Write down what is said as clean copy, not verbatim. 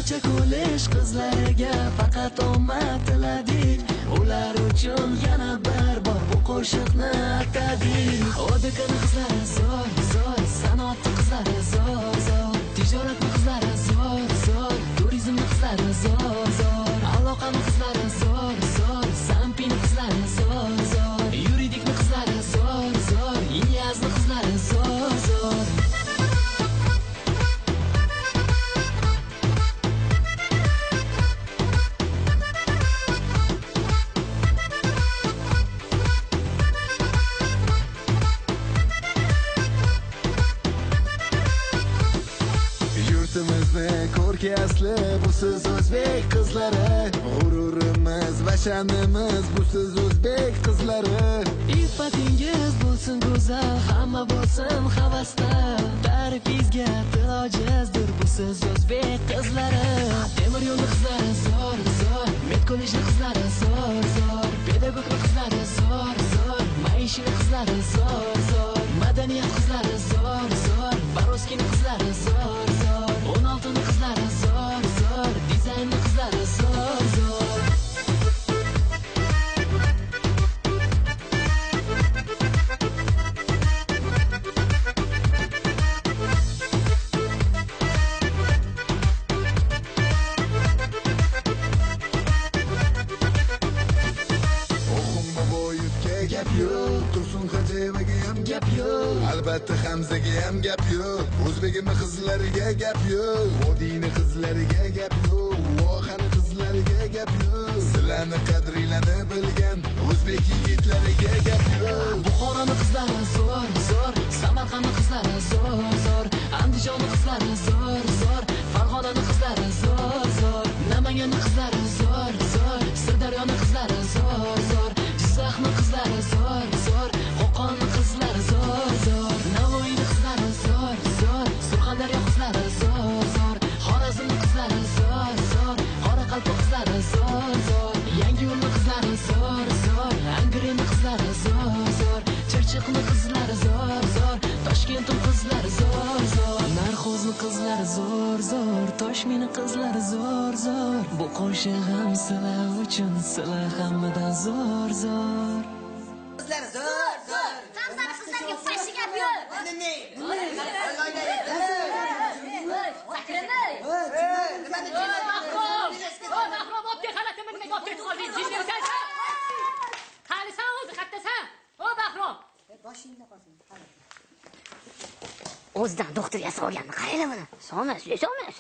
barcha ko'lish qizlariga faqat omad tiladik. Ular uchun yana bir bor bu qo'shiqni aytadik. Odikani qizlari zo'r, zo'r, sanoat qizlari zo'r, zo'r, tijorat qizlari zo'r, zo'r, turizm qizlari zo'r, zo'r, aloqani qizlari zo'r, zo'r, sampini qizlari zo'r, zo'r, yuridikni qizlari zo'r, zo'r, inyazni qizlari zo'r, zo'r. Yurtimizni ko'rki asli busiz o'zbek qizlari, g'ururimiz va sha'nimiz busiz o'zbek qizlari. Iffatingiz bo'lsin go'zal, hamma bo'lsin havasda. Ta'rifingizga til ojizdir busiz o'zbek qizlari. Temir yo'lni qizlari zo'r, zo'r, met kollejni qizlari zo'r, zo'r, pedagogni qizlari zo'r, zo'r, maishini qizlari zo'r, zo'r, madaniyat qizlari zo'r, zo'r, Baroskini qizlari zo'r, zo'r, 16 ni qizlari zo'r, zo'r, dizaynni qizlari zo'r, zo'r. Gap yo'q, Tursun Xo'jayevaga ham gap yo'q, albatta Hamzaga ham gap yo'q, o'zbegimi qizlariga gap yo'q, Vodiyni qizlariga gap yo'q, Vohani qizlariga gap yo'q, sizlarni qadringlarni bilgan o'zbek yigitlariga gap yo'q. Buxoroning qizlari zo'r, zo'r, Samarqandning qizlari zo'r, zo'r, Andijonning qizlari zo'r, zo'r, Farg'onaning qizlari zo'r, zo'r, Namanganning qizlari zo'r, zo'r, Sirdaryoning qizlari zo'r, zo'r, Jizzaxning qizlari zo'r, zo'r, Qo'qonning qizlari zo'r, zo'r, Navoiyning qizlari zo'r, zo'r, Surxondaryo qizlari zo'r, zo'r, Xorazmning qizlari zo'r, zo'r, Qoraqalpoq qizlari zo'r, zo'r, Yangiyo'lning qizlari zo'r, zo'r, Angrenning qizlari zo'r, zo'r, Chirchiqning qizlari zo'r, zo'r, Toshkentning qizlari zo'r, zo'r, Narxozning qizlari zo'r, zo'r, Toshmiyning qizlari zo'r, zo'r. Bu qo'shig'im sizlar uchun, sizlar hammadan zo'r, zo'r. Qizlar zo'r, zo'r. Hamzani qizlarga fashi gap yo'q. Nima? Sakrimay. Mahrom obke xalatimni nimaga olib ketib qoldingiz? Jinnisan? Qalisan o'zi qattasan? O Bahrom. Boshingda qolsin. O'zidan doktor yasab olganni qaranglar buni. So'mas, so'mas.